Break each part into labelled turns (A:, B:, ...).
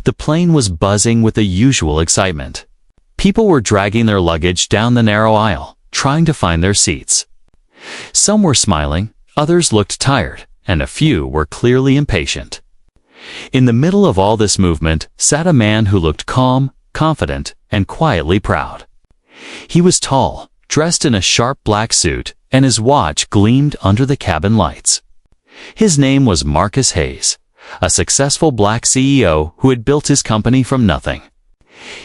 A: The plane was buzzing with the usual excitement. People were dragging their luggage down the narrow aisle, trying to find their seats. Some were smiling, others looked tired, and a few were clearly impatient. In the middle of all this movement sat a man who looked calm, confident, and quietly proud. He was tall, dressed in a sharp black suit, and his watch gleamed under the cabin lights. His name was Marcus Hayes, a successful black CEO who had built his company from nothing.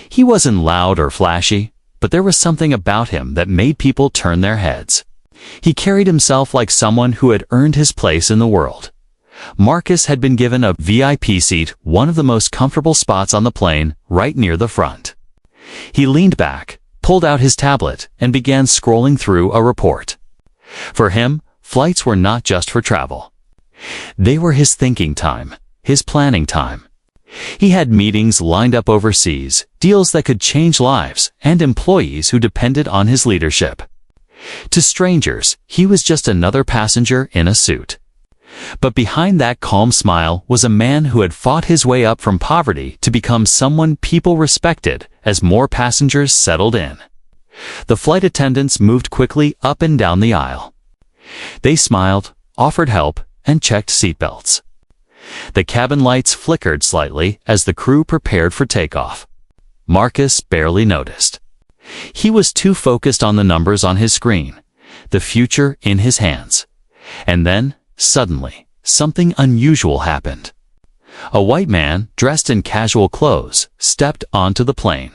A: He wasn't loud or flashy, but there was something about him that made people turn their heads. He carried himself like someone who had earned his place in the world. Marcus had been given a VIP seat, one of the most comfortable spots on the plane, right near the front. He leaned back, pulled out his tablet, and began scrolling through a report. For him, flights were not just for travel. They were his thinking time, his planning time. He had meetings lined up overseas, deals that could change lives, and employees who depended on his leadership. To strangers, he was just another passenger in a suit. But behind that calm smile was a man who had fought his way up from poverty to become someone people respected as more passengers settled in. The flight attendants moved quickly up and down the aisle. They smiled, offered help, and checked seatbelts. The cabin lights flickered slightly as the crew prepared for takeoff. Marcus barely noticed. He was too focused on the numbers on his screen, the future in his hands. And then, suddenly, something unusual happened. A white man, dressed in casual clothes, stepped onto the plane.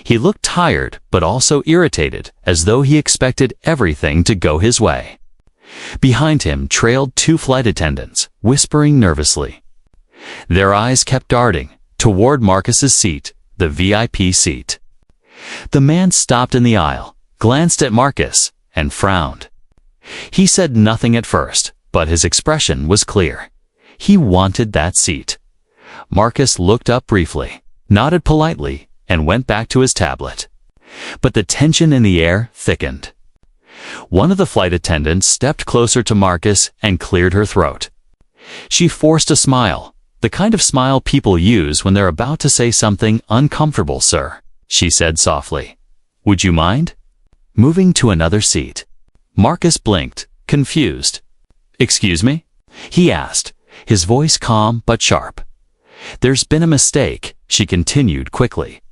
A: He looked tired but also irritated, as though he expected everything to go his way. Behind him trailed two flight attendants, whispering nervously. Their eyes kept darting toward Marcus's seat, the VIP seat. The man stopped in the aisle, glanced at Marcus, and frowned. He said nothing at first, but his expression was clear. He wanted that seat. Marcus looked up briefly, nodded politely, and went back to his tablet. But the tension in the air thickened. One of the flight attendants stepped closer to Marcus and cleared her throat. She forced a smile, the kind of smile people use when they're about to say something uncomfortable. "Sir," she said softly, "would you mind moving to another seat?" Marcus blinked, confused. "Excuse me?" he asked, his voice calm but sharp. "There's been a mistake," she continued quickly.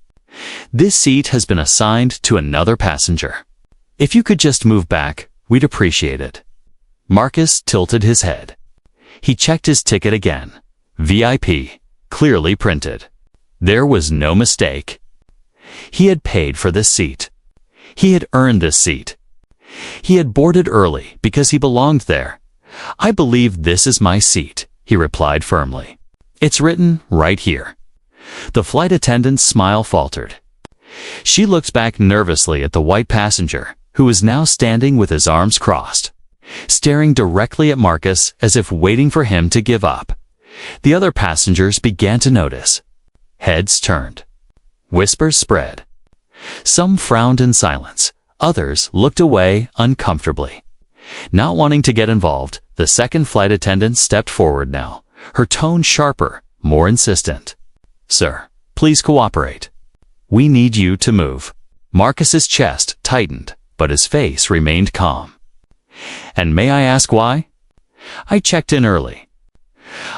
A: "This seat has been assigned to another passenger. If you could just move back, we'd appreciate it." Marcus tilted his head. He checked his ticket again. VIP, clearly printed. There was no mistake. He had paid for this seat. He had earned this seat. He had boarded early because he belonged there. "I believe this is my seat," he replied firmly. "It's written right here." The flight attendant's smile faltered. She looked back nervously at the white passenger, who was now standing with his arms crossed, staring directly at Marcus as if waiting for him to give up. The other passengers began to notice. Heads turned. Whispers spread. Some frowned in silence. Others looked away uncomfortably. Not wanting to get involved, the second flight attendant stepped forward now, her tone sharper, more insistent. "Sir, please cooperate. We need you to move." Marcus's chest tightened, but his face remained calm. "And may I ask why?" "I checked in early.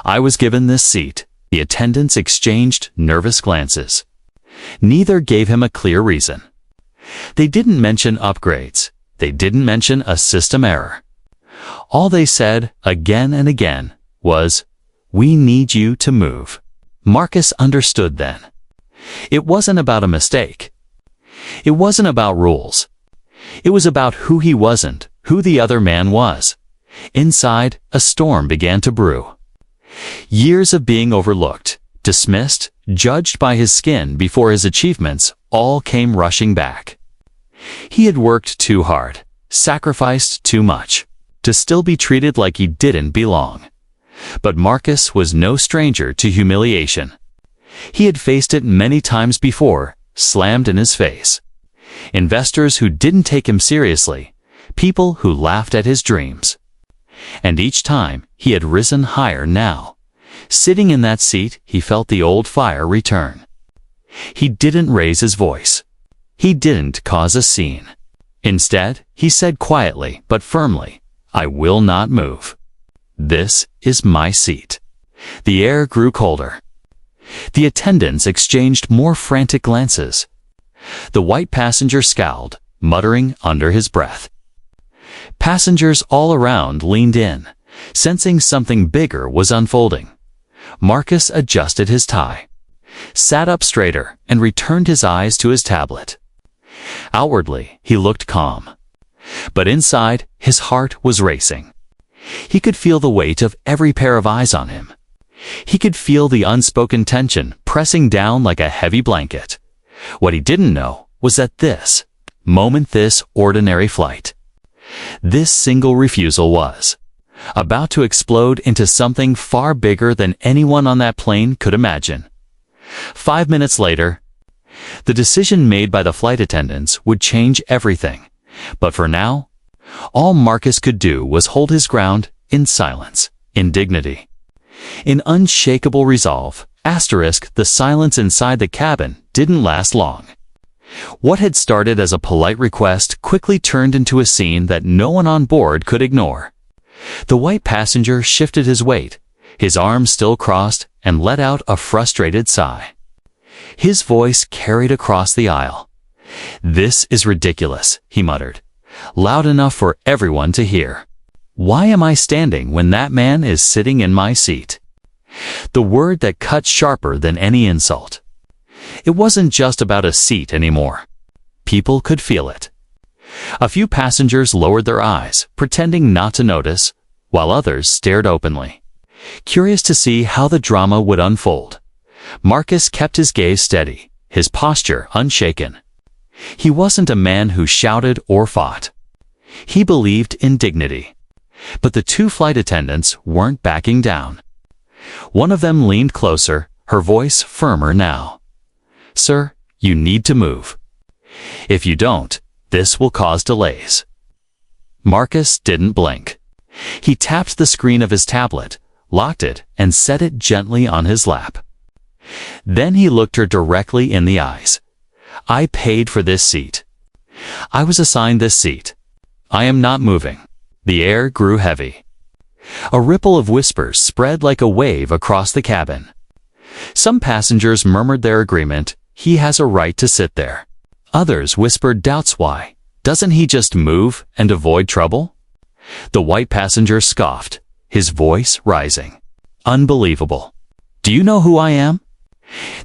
A: I was given this seat." The attendants exchanged nervous glances. Neither gave him a clear reason. They didn't mention upgrades. They didn't mention a system error. All they said, again and again, was, "We need you to move." Marcus understood then. It wasn't about a mistake. It wasn't about rules. It was about who he wasn't, who the other man was. Inside, a storm began to brew. Years of being overlooked, dismissed, judged by his skin before his achievements, all came rushing back. He had worked too hard, sacrificed too much, to still be treated like he didn't belong. But Marcus was no stranger to humiliation. He had faced it many times before, slammed in his face. Investors who didn't take him seriously, people who laughed at his dreams. And each time, he had risen higher now, Sitting in that seat, he felt the old fire return. He didn't raise his voice. He didn't cause a scene. Instead, he said quietly but firmly, "I will not move. This is my seat." The air grew colder. The attendants exchanged more frantic glances. The white passenger scowled, muttering under his breath. Passengers all around leaned in, sensing something bigger was unfolding. Marcus adjusted his tie, sat up straighter, and returned his eyes to his tablet. Outwardly, he looked calm, but inside, his heart was racing. He could feel the weight of every pair of eyes on him. He could feel the unspoken tension pressing down like a heavy blanket. What he didn't know was that this ordinary flight, this single refusal was about to explode into something far bigger than anyone on that plane could imagine. 5 minutes later, the decision made by the flight attendants would change everything. But for now, all Marcus could do was hold his ground in silence, in dignity, in unshakable resolve. The silence inside the cabin didn't last long. What had started as a polite request quickly turned into a scene that no one on board could ignore. The white passenger shifted his weight, his arms still crossed, and let out a frustrated sigh. His voice carried across the aisle. "This is ridiculous," he muttered, loud enough for everyone to hear. "Why am I standing when that man is sitting in my seat?" The word that cut sharper than any insult. It wasn't just about a seat anymore. People could feel it. A few passengers lowered their eyes, pretending not to notice, while others stared openly, curious to see how the drama would unfold. Marcus kept his gaze steady, his posture unshaken. He wasn't a man who shouted or fought. He believed in dignity. But the two flight attendants weren't backing down. One of them leaned closer, her voice firmer now. "Sir, you need to move. If you don't, this will cause delays." Marcus didn't blink. He tapped the screen of his tablet, locked it, and set it gently on his lap. Then he looked her directly in the eyes. "I paid for this seat. I was assigned this seat. I am not moving." The air grew heavy. A ripple of whispers spread like a wave across the cabin. Some passengers murmured their agreement. "He has a right to sit there." Others whispered doubts. "Why doesn't he just move and avoid trouble?" The white passenger scoffed, his voice rising. "Unbelievable. Do you know who I am?"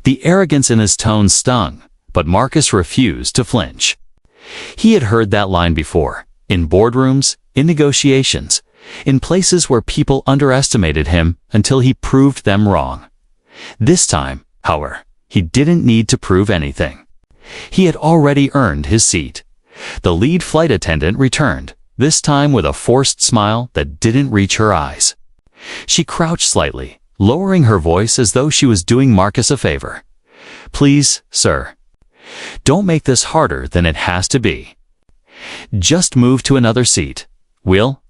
A: The arrogance in his tone stung, but Marcus refused to flinch. He had heard that line before, in boardrooms, in negotiations, in places where people underestimated him until he proved them wrong. This time, however, he didn't need to prove anything. He had already earned his seat. The lead flight attendant returned, this time with a forced smile that didn't reach her eyes. She crouched slightly, lowering her voice as though she was doing Marcus a favor. "Please, sir, don't make this harder than it has to be. Just move to another seat. We'll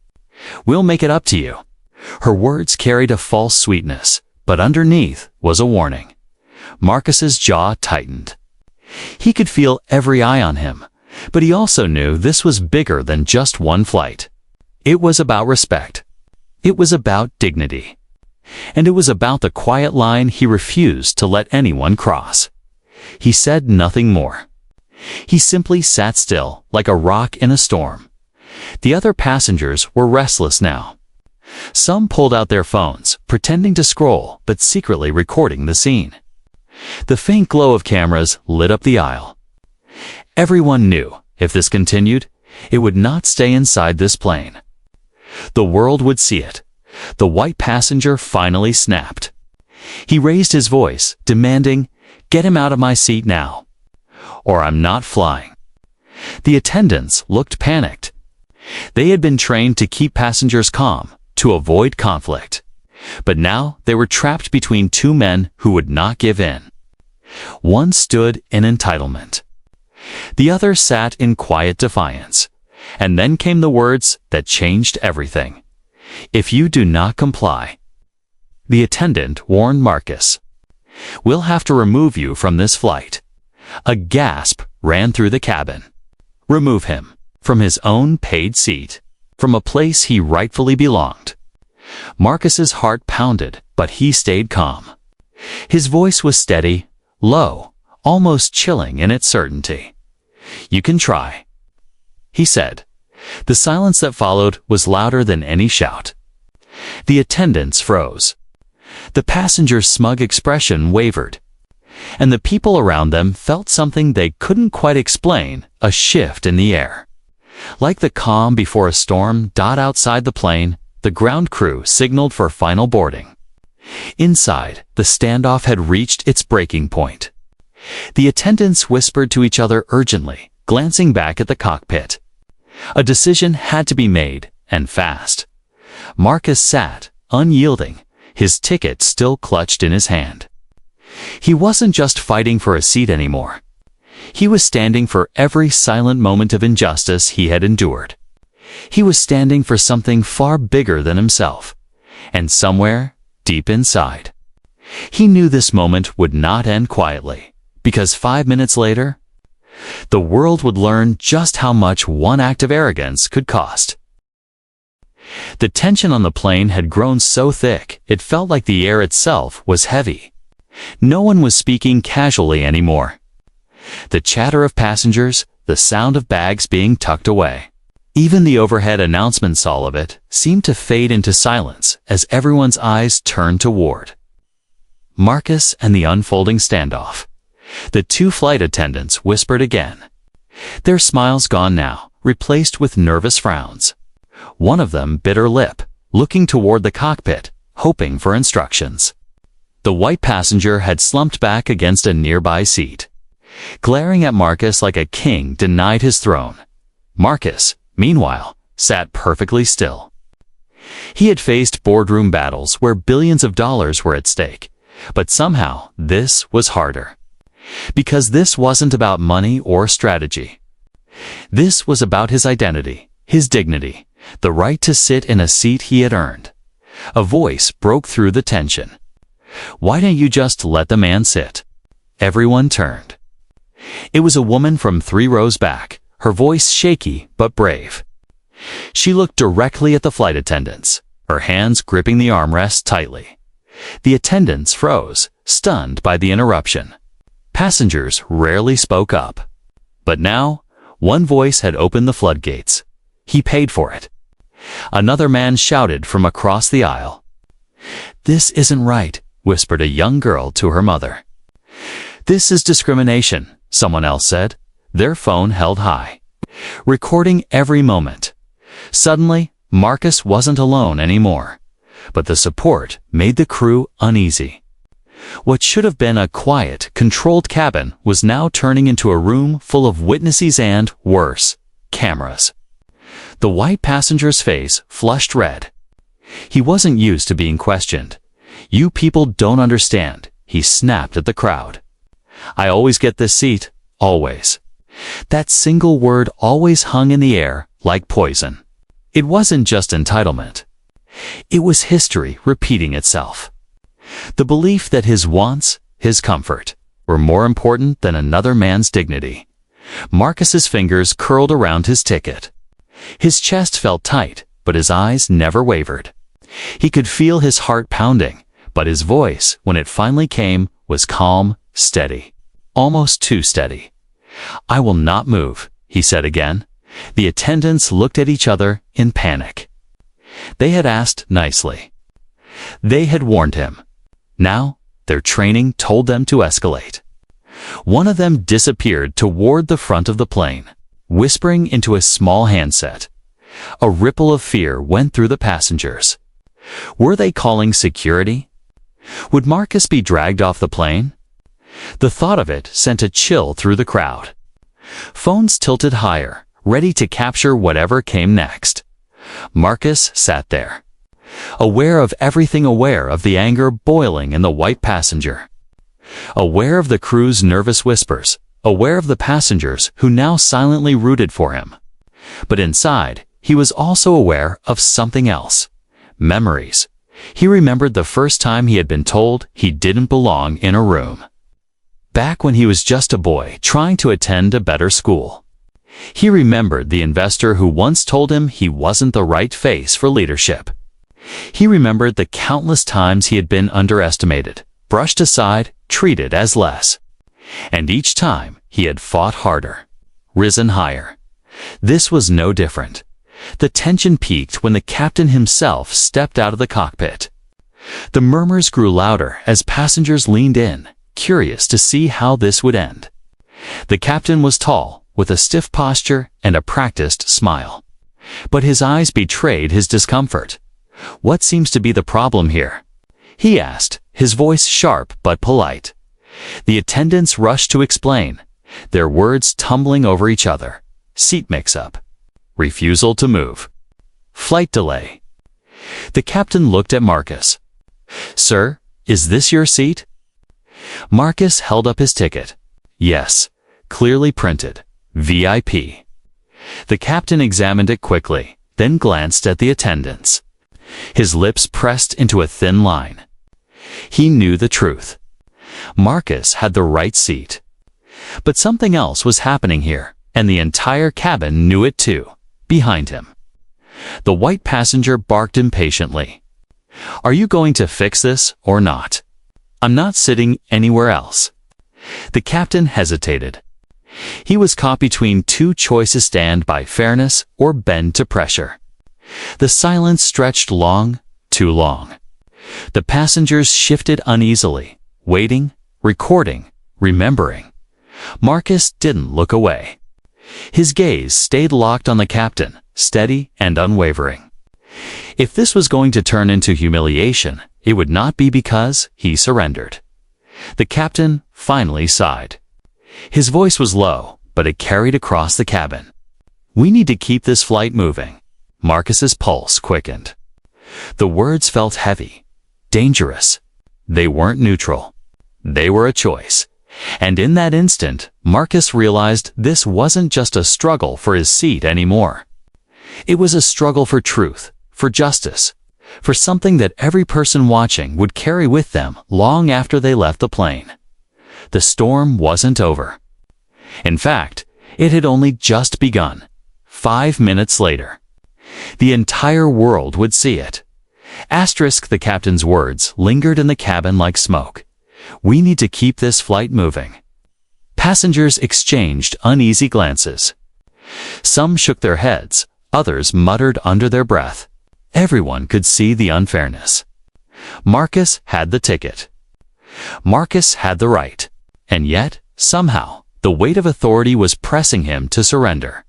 A: make it up to you." Her words carried a false sweetness, but underneath was a warning. Marcus's jaw tightened. He could feel every eye on him, but he also knew this was bigger than just one flight. It was about respect. It was about dignity. And it was about the quiet line he refused to let anyone cross. He said nothing more. He simply sat still, like a rock in a storm. The other passengers were restless now. Some pulled out their phones, pretending to scroll, but secretly recording the scene. The faint glow of cameras lit up the aisle. Everyone knew, if this continued, it would not stay inside this plane. The world would see it. The white passenger finally snapped. He raised his voice, demanding, "Get him out of my seat now, or I'm not flying." The attendants looked panicked. They had been trained to keep passengers calm, to avoid conflict. But now they were trapped between two men who would not give in. One stood in entitlement. The other sat in quiet defiance. And then came the words that changed everything. "If you do not comply, The attendant warned Marcus. "We'll have to remove you from this flight." A gasp ran through the cabin. Remove him from his own paid seat, from a place he rightfully belonged. Marcus's heart pounded, but he stayed calm. His voice was steady, low, almost chilling in its certainty. "You can try," he said. The silence that followed was louder than any shout. The attendants froze. The passengers' smug expression wavered, and the people around them felt something they couldn't quite explain, a shift in the air. Like the calm before a storm outside the plane, the ground crew signaled for final boarding. Inside, the standoff had reached its breaking point. The attendants whispered to each other urgently, glancing back at the cockpit. A decision had to be made, and fast. Marcus sat, unyielding, his ticket still clutched in his hand. He wasn't just fighting for a seat anymore. He was standing for every silent moment of injustice he had endured. He was standing for something far bigger than himself. And somewhere, deep inside, he knew this moment would not end quietly, because 5 minutes later, the world would learn just how much one act of arrogance could cost. The tension on the plane had grown so thick, it felt like the air itself was heavy. No one was speaking casually anymore. The chatter of passengers, the sound of bags being tucked away, even the overhead announcements, all of it seemed to fade into silence as everyone's eyes turned toward Marcus and the unfolding standoff. The two flight attendants whispered again, their smiles gone now, replaced with nervous frowns. One of them bit her lip, looking toward the cockpit, hoping for instructions. The white passenger had slumped back against a nearby seat, glaring at Marcus like a king denied his throne. Marcus, meanwhile, sat perfectly still. He had faced boardroom battles where billions of dollars were at stake, but somehow this was harder. Because this wasn't about money or strategy. This was about his identity, his dignity, the right to sit in a seat he had earned. A voice broke through the tension. "Why don't you just let the man sit?" Everyone turned. It was a woman from 3 rows back, her voice shaky but brave. She looked directly at the flight attendants, her hands gripping the armrest tightly. The attendants froze, stunned by the interruption. Passengers rarely spoke up. But now, one voice had opened the floodgates. He paid for it. Another man shouted from across the aisle. "This isn't right," whispered a young girl to her mother. "This is discrimination," someone else said, their phone held high, recording every moment. Suddenly, Marcus wasn't alone anymore, but the support made the crew uneasy. What should have been a quiet, controlled cabin was now turning into a room full of witnesses and, worse, cameras. The white passenger's face flushed red. He wasn't used to being questioned. "You people don't understand," he snapped at the crowd. "I always get this seat, always." That single word always hung in the air like poison. It wasn't just entitlement. It was history repeating itself. The belief that his wants, his comfort, were more important than another man's dignity. Marcus's fingers curled around his ticket. His chest felt tight, but his eyes never wavered. He could feel his heart pounding, but his voice, when it finally came, was calm, steady. Almost too steady. "I will not move," he said again. The attendants looked at each other in panic. They had asked nicely. They had warned him. Now, their training told them to escalate. One of them disappeared toward the front of the plane, whispering into a small handset. A ripple of fear went through the passengers. Were they calling security? Would Marcus be dragged off the plane? The thought of it sent a chill through the crowd. Phones tilted higher, ready to capture whatever came next. Marcus sat there, aware of everything, aware of the anger boiling in the white passenger, aware of the crew's nervous whispers, aware of the passengers who now silently rooted for him. But inside, he was also aware of something else. Memories. He remembered the first time he had been told he didn't belong in a room. Back when he was just a boy trying to attend a better school. He remembered the investor who once told him he wasn't the right face for leadership. He remembered the countless times he had been underestimated, brushed aside, treated as less. And each time he had fought harder, risen higher. This was no different. The tension peaked when the captain himself stepped out of the cockpit. The murmurs grew louder as passengers leaned in, curious to see how this would end. The captain was tall, with a stiff posture and a practiced smile. But his eyes betrayed his discomfort. "What seems to be the problem here?" he asked, his voice sharp but polite. The attendants rushed to explain, their words tumbling over each other. Seat mix-up. Refusal to move. Flight delay. The captain looked at Marcus. "Sir, is this your seat?" Marcus held up his ticket. Yes, clearly printed. VIP. The captain examined it quickly, then glanced at the attendants. His lips pressed into a thin line. He knew the truth. Marcus had the right seat. But something else was happening here, and the entire cabin knew it too, behind him. The white passenger barked impatiently. "Are you going to fix this or not? I'm not sitting anywhere else." The captain hesitated. He was caught between two choices: stand by fairness or bend to pressure. The silence stretched long, too long. The passengers shifted uneasily, waiting, recording, remembering. Marcus didn't look away. His gaze stayed locked on the captain, steady and unwavering. If this was going to turn into humiliation, it would not be because he surrendered. The captain finally sighed. His voice was low, but it carried across the cabin. "We need to keep this flight moving." Marcus's pulse quickened. The words felt heavy, dangerous. They weren't neutral. They were a choice. And in that instant, Marcus realized this wasn't just a struggle for his seat anymore. It was a struggle for truth, for justice, for something that every person watching would carry with them long after they left the plane. The storm wasn't over. In fact, it had only just begun. 5 minutes later. The entire world would see it. The captain's words lingered in the cabin like smoke. "We need to keep this flight moving." Passengers exchanged uneasy glances. Some shook their heads, others muttered under their breath. Everyone could see the unfairness. Marcus had the ticket. Marcus had the right. And yet, somehow, the weight of authority was pressing him to surrender.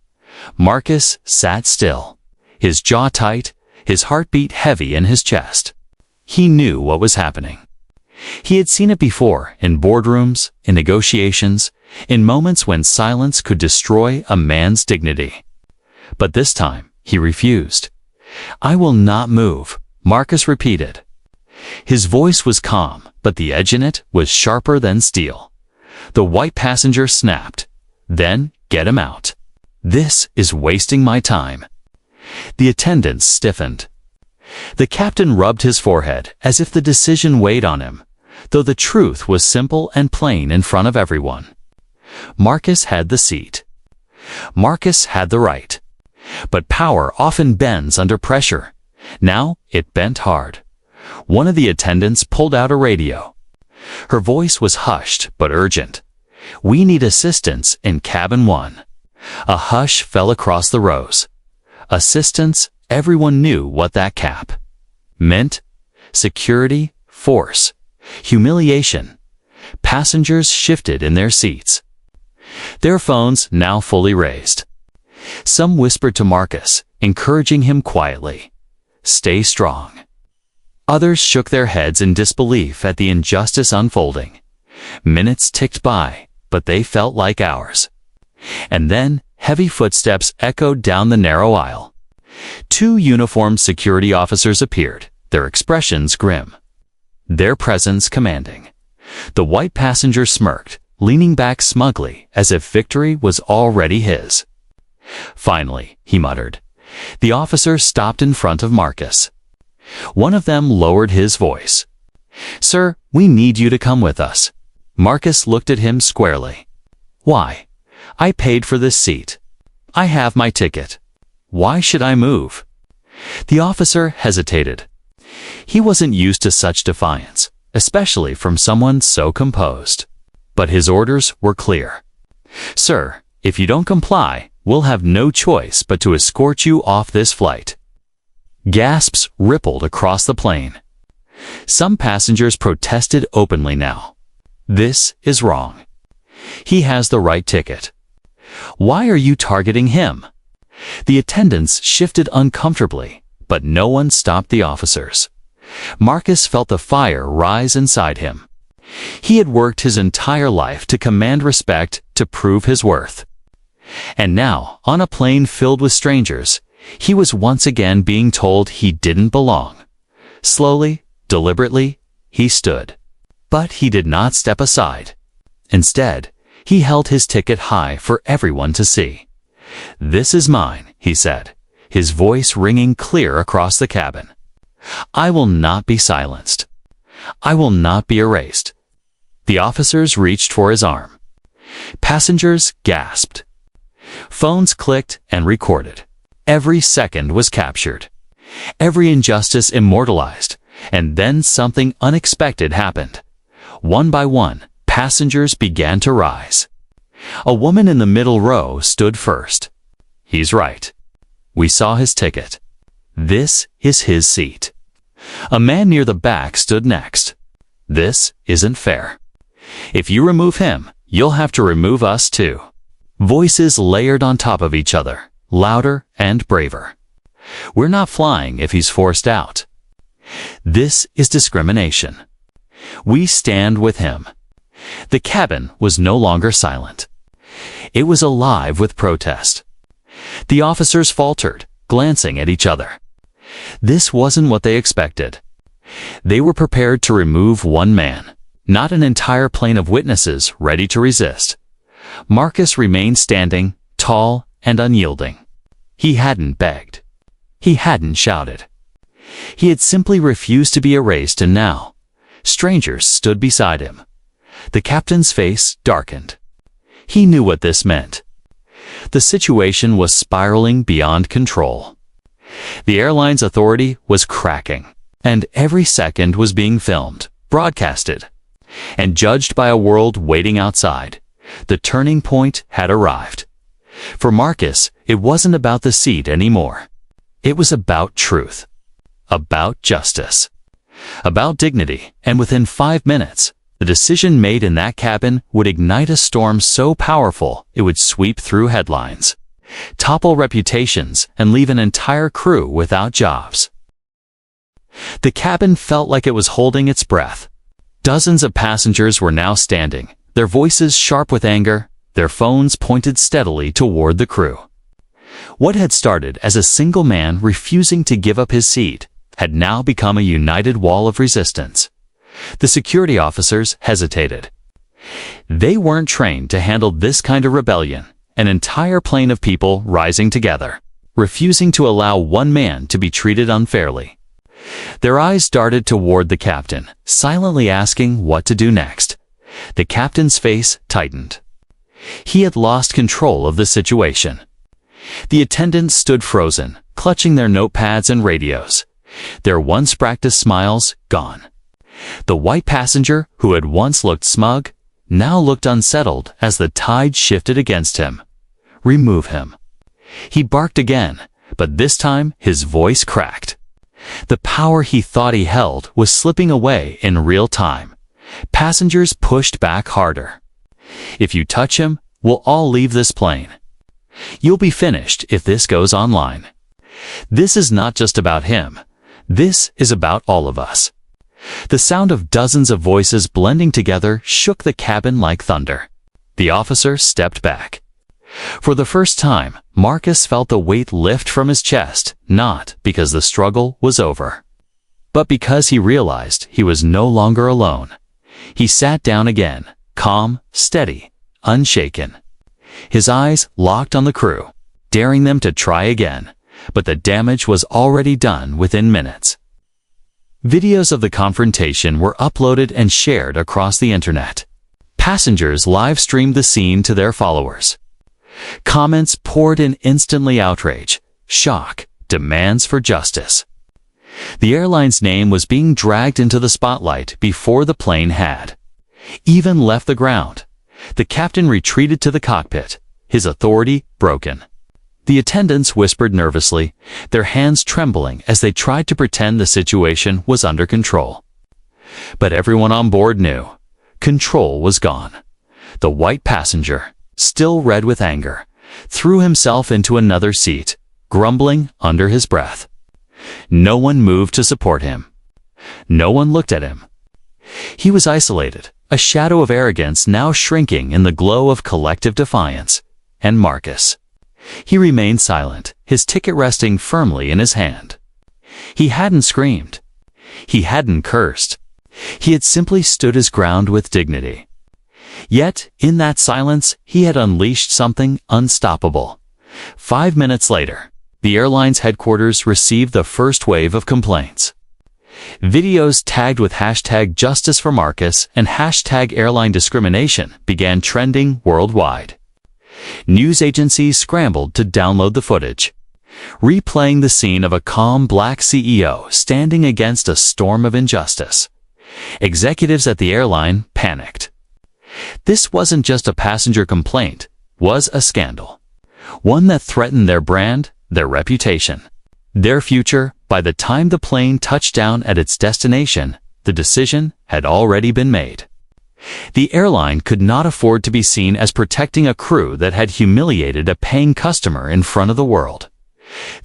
A: Marcus sat still, his jaw tight, his heartbeat heavy in his chest. He knew what was happening. He had seen it before, in boardrooms, in negotiations, in moments when silence could destroy a man's dignity. But this time, he refused. "I will not move," Marcus repeated. His voice was calm, but the edge in it was sharper than steel. The white passenger snapped. "Then, get him out. This is wasting my time." The attendants stiffened. The captain rubbed his forehead as if the decision weighed on him, though the truth was simple and plain in front of everyone. Marcus had the seat. Marcus had the right. But power often bends under pressure. Now it bent hard. One of the attendants pulled out a radio. Her voice was hushed but urgent. "We need assistance in cabin 1. A hush fell across the rows. Assistance, everyone knew what that cap meant. Security, force, humiliation. Passengers shifted in their seats. Their phones now fully raised. Some whispered to Marcus, encouraging him quietly. "Stay strong." Others shook their heads in disbelief at the injustice unfolding. Minutes ticked by, but they felt like hours. And then, heavy footsteps echoed down the narrow aisle. 2 uniformed security officers appeared, their expressions grim. Their presence commanding. The white passenger smirked, leaning back smugly as if victory was already his. "Finally," he muttered. The officer stopped in front of Marcus. One of them lowered his voice. "Sir, we need you to come with us." Marcus looked at him squarely. "Why? I paid for this seat. I have my ticket. Why should I move?" The officer hesitated. He wasn't used to such defiance, especially from someone so composed. But his orders were clear. "Sir, if you don't comply, we'll have no choice but to escort you off this flight." Gasps rippled across the plane. Some passengers protested openly now. "This is wrong. He has the right ticket. Why are you targeting him?" The attendants shifted uncomfortably, but no one stopped the officers. Marcus felt the fire rise inside him. He had worked his entire life to command respect, to prove his worth. And now, on a plane filled with strangers, he was once again being told he didn't belong. Slowly, deliberately, he stood. But he did not step aside. Instead, he held his ticket high for everyone to see. "This is mine," he said, his voice ringing clear across the cabin. "I will not be silenced. I will not be erased." The officers reached for his arm. Passengers gasped. Phones clicked and recorded. Every second was captured. Every injustice immortalized. And then something unexpected happened. One by one, passengers began to rise. A woman in the middle row stood first. "He's right. We saw his ticket. This is his seat." A man near the back stood next. "This isn't fair. If you remove him, you'll have to remove us too." Voices layered on top of each other, louder and braver. "We're not flying if he's forced out. This is discrimination. We stand with him." The cabin was no longer silent. It was alive with protest. The officers faltered, glancing at each other. This wasn't what they expected. They were prepared to remove one man, not an entire plane of witnesses ready to resist. Marcus remained standing, tall and unyielding. He hadn't begged. He hadn't shouted. He had simply refused to be erased, and now, strangers stood beside him. The captain's face darkened. He knew what this meant. The situation was spiraling beyond control. The airline's authority was cracking, and every second was being filmed, broadcasted, and judged by a world waiting outside. The turning point had arrived. For Marcus, it wasn't about the seat anymore. It was about truth, about justice, about dignity, and within 5 minutes, the decision made in that cabin would ignite a storm so powerful it would sweep through headlines, topple reputations, and leave an entire crew without jobs. The cabin felt like it was holding its breath. Dozens of passengers were now standing, their voices sharp with anger, their phones pointed steadily toward the crew. What had started as a single man refusing to give up his seat had now become a united wall of resistance. The security officers hesitated. They weren't trained to handle this kind of rebellion, an entire plane of people rising together, refusing to allow one man to be treated unfairly. Their eyes darted toward the captain, silently asking what to do next. The captain's face tightened. He had lost control of the situation. The attendants stood frozen, clutching their notepads and radios, their once practiced smiles gone. The white passenger, who had once looked smug, now looked unsettled as the tide shifted against him. "Remove him." He barked again, but this time his voice cracked. The power he thought he held was slipping away in real time. Passengers pushed back harder. "If you touch him, we'll all leave this plane. You'll be finished if this goes online. This is not just about him. This is about all of us." The sound of dozens of voices blending together shook the cabin like thunder. The officer stepped back. For the first time, Marcus felt the weight lift from his chest, not because the struggle was over, but because he realized he was no longer alone. He sat down again, calm, steady, unshaken. His eyes locked on the crew, daring them to try again, but the damage was already done within minutes. Videos of the confrontation were uploaded and shared across the internet. Passengers live-streamed the scene to their followers. Comments poured in instantly: outrage, shock, demands for justice. The airline's name was being dragged into the spotlight before the plane had even left the ground. The captain retreated to the cockpit, his authority broken. The attendants whispered nervously, their hands trembling as they tried to pretend the situation was under control. But everyone on board knew control was gone. The white passenger, still red with anger, threw himself into another seat, grumbling under his breath. No one moved to support him. No one looked at him. He was isolated, a shadow of arrogance now shrinking in the glow of collective defiance. And Marcus. He remained silent, his ticket resting firmly in his hand. He hadn't screamed. He hadn't cursed. He had simply stood his ground with dignity. Yet, in that silence, he had unleashed something unstoppable. 5 minutes later, the airline's headquarters received the first wave of complaints. Videos tagged with hashtag Justice for Marcus and hashtag Airline Discrimination began trending worldwide. News agencies scrambled to download the footage, replaying the scene of a calm black CEO standing against a storm of injustice. Executives at the airline panicked. This wasn't just a passenger complaint, it was a scandal. One that threatened their brand, their reputation, their future. By the time the plane touched down at its destination, the decision had already been made. The airline could not afford to be seen as protecting a crew that had humiliated a paying customer in front of the world.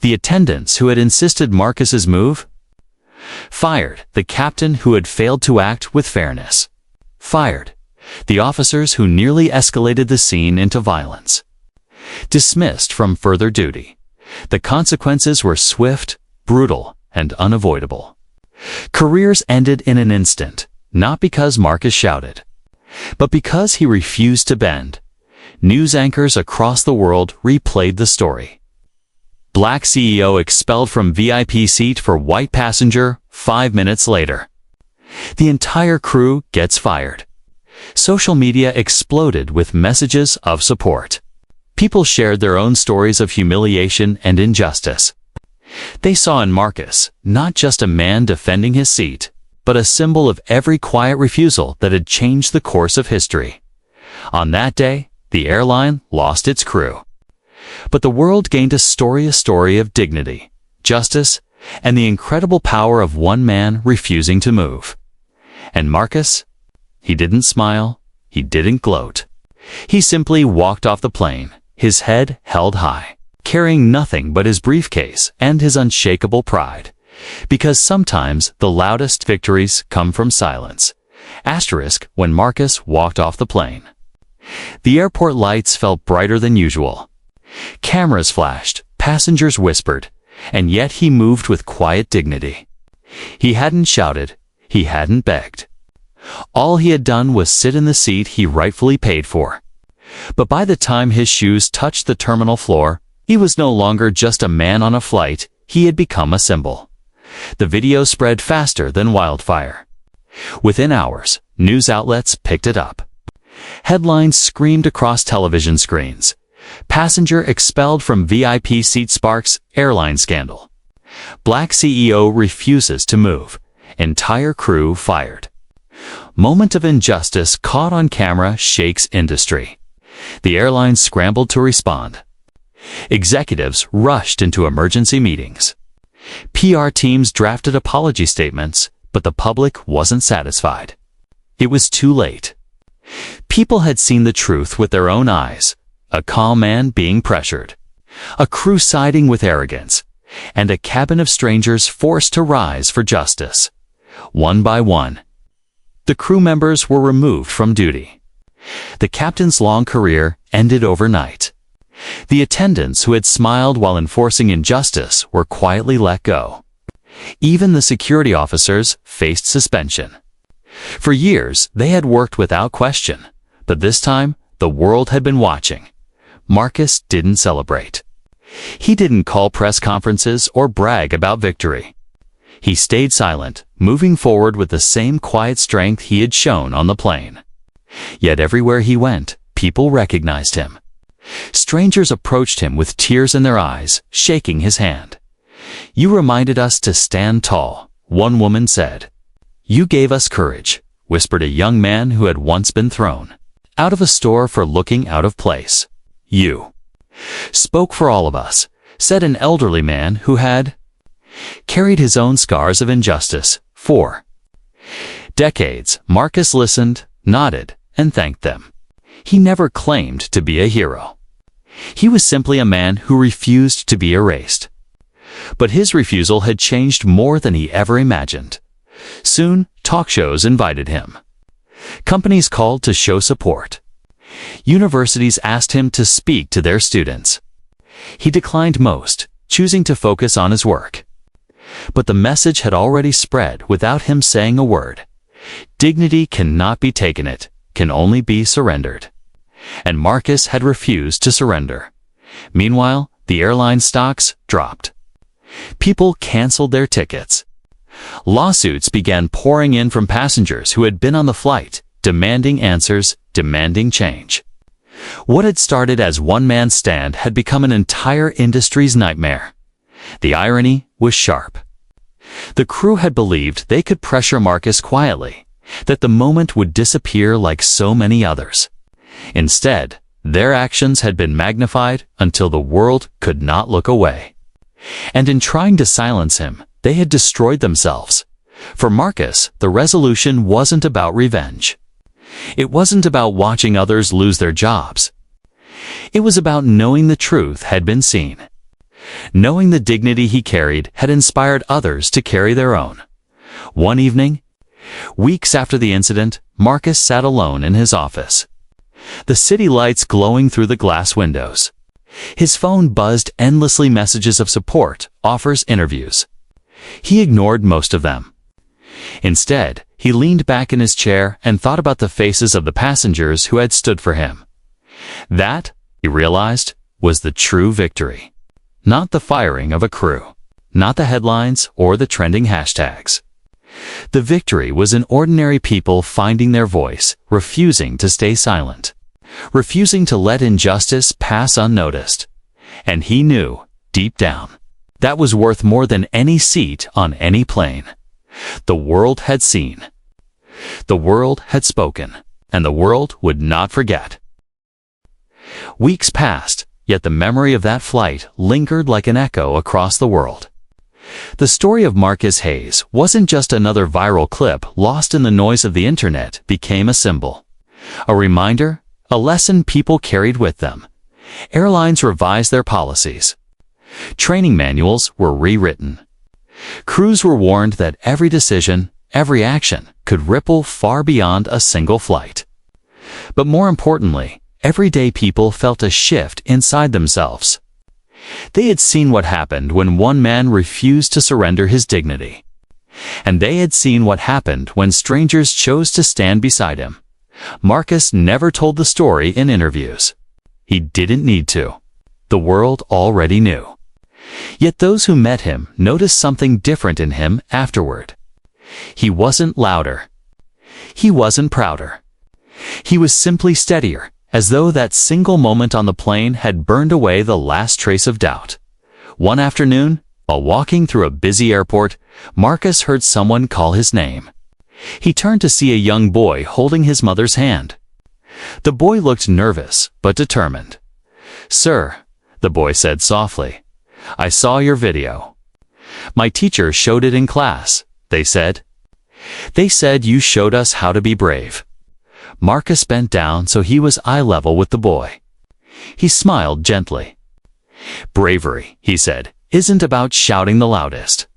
A: The attendants who had insisted Marcus's move fired. The captain who had failed to act with fairness fired. The officers who nearly escalated the scene into violence dismissed from further duty. The consequences were swift, brutal, and unavoidable. Careers ended in an instant, not because Marcus shouted, but because he refused to bend. News anchors across the world replayed the story. Black CEO expelled from VIP seat for white passenger 5 minutes later. The entire crew gets fired. Social media exploded with messages of support. People shared their own stories of humiliation and injustice. They saw in Marcus not just a man defending his seat, but a symbol of every quiet refusal that had changed the course of history. On that day, the airline lost its crew. But the world gained a story of dignity, justice, and the incredible power of one man refusing to move. And Marcus? He didn't smile, he didn't gloat. He simply walked off the plane, his head held high, carrying nothing but his briefcase and his unshakable pride. Because sometimes the loudest victories come from silence. * when Marcus walked off the plane. The airport lights felt brighter than usual. Cameras flashed, passengers whispered, and yet he moved with quiet dignity. He hadn't shouted, he hadn't begged. All he had done was sit in the seat he rightfully paid for. But by the time his shoes touched the terminal floor, he was no longer just a man on a flight, he had become a symbol. The video spread faster than wildfire. Within hours, news outlets picked it up. Headlines screamed across television screens. Passenger expelled from VIP seat sparks airline scandal. Black CEO refuses to move. Entire crew fired. Moment of injustice caught on camera shakes industry. The airline scrambled to respond. Executives rushed into emergency meetings. PR teams drafted apology statements, but the public wasn't satisfied. It was too late. People had seen the truth with their own eyes. A calm man being pressured. A crew siding with arrogance. And a cabin of strangers forced to rise for justice. One by one, the crew members were removed from duty. The captain's long career ended overnight. The attendants who had smiled while enforcing injustice were quietly let go. Even the security officers faced suspension. For years, they had worked without question, but this time, the world had been watching. Marcus didn't celebrate. He didn't call press conferences or brag about victory. He stayed silent, moving forward with the same quiet strength he had shown on the plane. Yet everywhere he went, people recognized him. Strangers approached him with tears in their eyes, shaking his hand. "You reminded us to stand tall," one woman said. "You gave us courage," whispered a young man who had once been thrown out of a store for looking out of place. "You spoke for all of us," said an elderly man who had carried his own scars of injustice for decades. Marcus listened, nodded, and thanked them. He never claimed to be a hero. He was simply a man who refused to be erased. But his refusal had changed more than he ever imagined. Soon, talk shows invited him. Companies called to show support. Universities asked him to speak to their students. He declined most, choosing to focus on his work. But the message had already spread without him saying a word. Dignity cannot be taken, it can only be surrendered. And Marcus had refused to surrender. Meanwhile, the airline stocks dropped. People canceled their tickets. Lawsuits began pouring in from passengers who had been on the flight, demanding answers, demanding change. What had started as one man's stand had become an entire industry's nightmare. The irony was sharp. The crew had believed they could pressure Marcus quietly, that the moment would disappear like so many others. Instead, their actions had been magnified until the world could not look away. And in trying to silence him, they had destroyed themselves. For Marcus, the resolution wasn't about revenge. It wasn't about watching others lose their jobs. It was about knowing the truth had been seen. Knowing the dignity he carried had inspired others to carry their own. One evening, weeks after the incident, Marcus sat alone in his office. The city lights glowing through the glass windows. His phone buzzed endlessly, messages of support, offers, interviews. He ignored most of them. Instead, he leaned back in his chair and thought about the faces of the passengers who had stood for him. That, he realized, was the true victory. Not the firing of a crew, not the headlines or the trending hashtags. The victory was in ordinary people finding their voice, refusing to stay silent, refusing to let injustice pass unnoticed. And he knew, deep down, that was worth more than any seat on any plane. The world had seen. The world had spoken, and the world would not forget. Weeks passed, yet the memory of that flight lingered like an echo across the world. The story of Marcus Hayes wasn't just another viral clip lost in the noise of the internet, became a symbol. A reminder, a lesson people carried with them. Airlines revised their policies. Training manuals were rewritten. Crews were warned that every decision, every action could ripple far beyond a single flight. But more importantly, everyday people felt a shift inside themselves. They had seen what happened when one man refused to surrender his dignity. And they had seen what happened when strangers chose to stand beside him. Marcus never told the story in interviews. He didn't need to. The world already knew. Yet those who met him noticed something different in him afterward. He wasn't louder. He wasn't prouder. He was simply steadier, as though that single moment on the plane had burned away the last trace of doubt. One afternoon, while walking through a busy airport, Marcus heard someone call his name. He turned to see a young boy holding his mother's hand. The boy looked nervous, but determined. "Sir," the boy said softly, "I saw your video. My teacher showed it in class, they said. They said you showed us how to be brave." Marcus bent down so he was eye level with the boy. He smiled gently. "Bravery," he said, "isn't about shouting the loudest.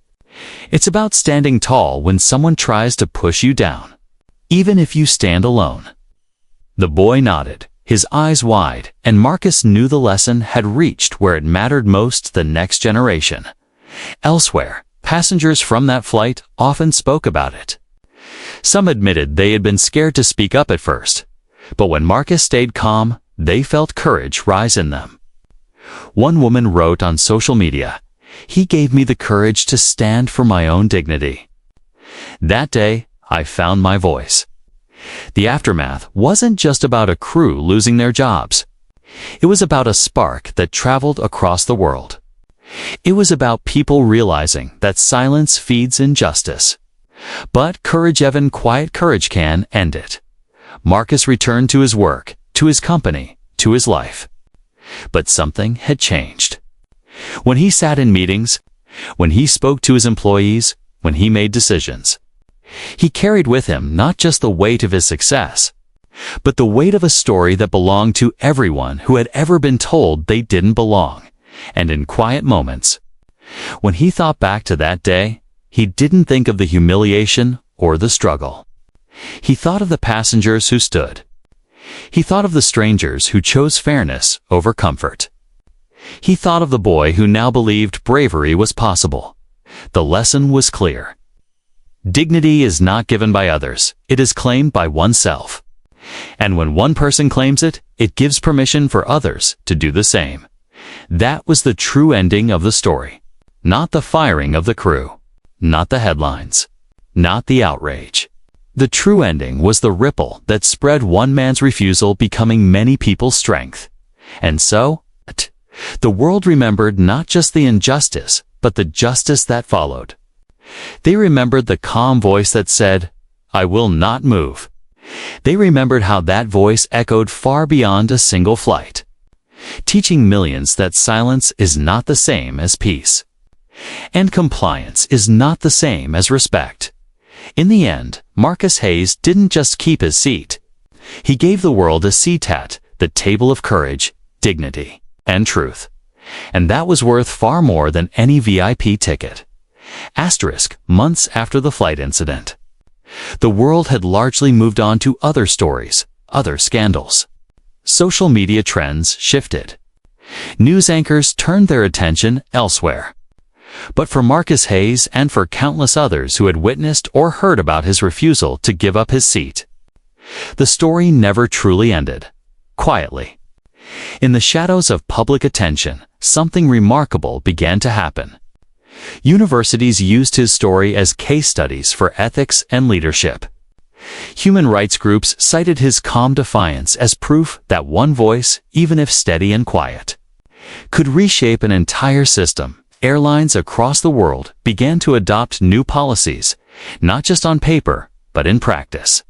A: It's about standing tall when someone tries to push you down, even if you stand alone." The boy nodded, his eyes wide, and Marcus knew the lesson had reached where it mattered most: the next generation. Elsewhere, passengers from that flight often spoke about it. Some admitted they had been scared to speak up at first, but when Marcus stayed calm, they felt courage rise in them. One woman wrote on social media, He gave me the courage to stand for my own dignity. That day, I found my voice. The aftermath wasn't just about a crew losing their jobs. It was about a spark that traveled across the world. It was about people realizing that silence feeds injustice. But courage, even quiet courage, can end it. Marcus returned to his work, to his company, to his life. But something had changed. When he sat in meetings, when he spoke to his employees, when he made decisions, he carried with him not just the weight of his success, but the weight of a story that belonged to everyone who had ever been told they didn't belong. And in quiet moments, when he thought back to that day, he didn't think of the humiliation or the struggle. He thought of the passengers who stood. He thought of the strangers who chose fairness over comfort. He thought of the boy who now believed bravery was possible. The lesson was clear. Dignity is not given by others, it is claimed by oneself. And when one person claims it, it gives permission for others to do the same. That was the true ending of the story. Not the firing of the crew. Not the headlines. Not the outrage. The true ending was the ripple that spread one man's refusal becoming many people's strength. And so, the world remembered not just the injustice, but the justice that followed. They remembered the calm voice that said, "I will not move." They remembered how that voice echoed far beyond a single flight, teaching millions that silence is not the same as peace. And compliance is not the same as respect. In the end, Marcus Hayes didn't just keep his seat. He gave the world a seat at the table of courage, dignity, and truth. And that was worth far more than any VIP ticket. Months after the flight incident, the world had largely moved on to other stories, other scandals. Social media trends shifted. News anchors turned their attention elsewhere. But for Marcus Hayes and for countless others who had witnessed or heard about his refusal to give up his seat, the story never truly ended. Quietly, in the shadows of public attention, something remarkable began to happen. Universities used his story as case studies for ethics and leadership. Human rights groups cited his calm defiance as proof that one voice, even if steady and quiet, could reshape an entire system. Airlines across the world began to adopt new policies, not just on paper, but in practice.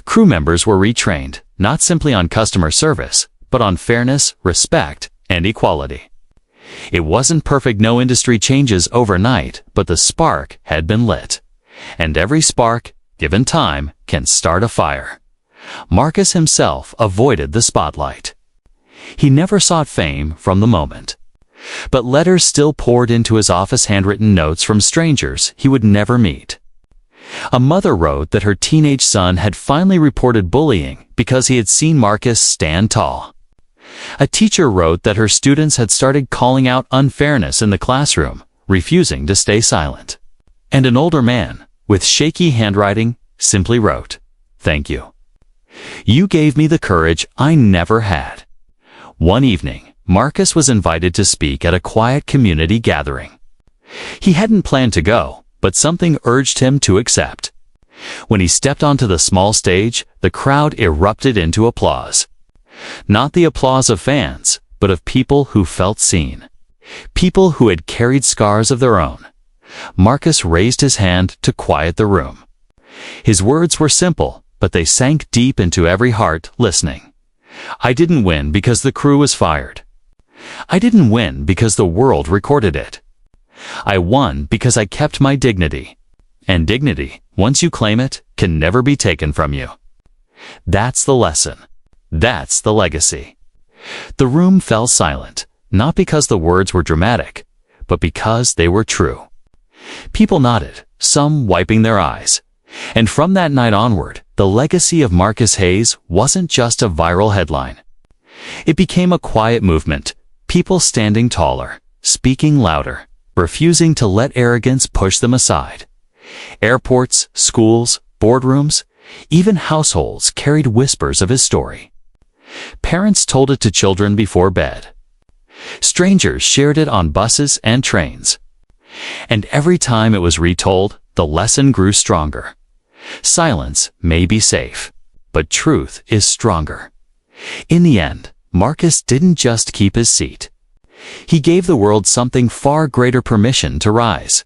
A: Crew members were retrained, not simply on customer service, but on fairness, respect, and equality. It wasn't perfect, no industry changes overnight, but the spark had been lit. And every spark, given time, can start a fire. Marcus himself avoided the spotlight. He never sought fame from the moment. But letters still poured into his office, handwritten notes from strangers he would never meet. A mother wrote that her teenage son had finally reported bullying because he had seen Marcus stand tall. A teacher wrote that her students had started calling out unfairness in the classroom, refusing to stay silent. And an older man, with shaky handwriting, simply wrote, "Thank you. You gave me the courage I never had." One evening, Marcus was invited to speak at a quiet community gathering. He hadn't planned to go, but something urged him to accept. When he stepped onto the small stage, the crowd erupted into applause. Not the applause of fans, but of people who felt seen. People who had carried scars of their own. Marcus raised his hand to quiet the room. His words were simple, but they sank deep into every heart listening. "I didn't win because the crew was fired. I didn't win because the world recorded it. I won because I kept my dignity. And dignity, once you claim it, can never be taken from you." That's the lesson. That's the legacy. The room fell silent, not because the words were dramatic, but because they were true. People nodded, some wiping their eyes. And from that night onward, the legacy of Marcus Hayes wasn't just a viral headline. It became a quiet movement, people standing taller, speaking louder, refusing to let arrogance push them aside. Airports, schools, boardrooms, even households carried whispers of his story. Parents told it to children before bed. Strangers shared it on buses and trains. And every time it was retold, the lesson grew stronger. Silence may be safe, but truth is stronger. In the end, Marcus didn't just keep his seat. He gave the world something far greater: permission to rise.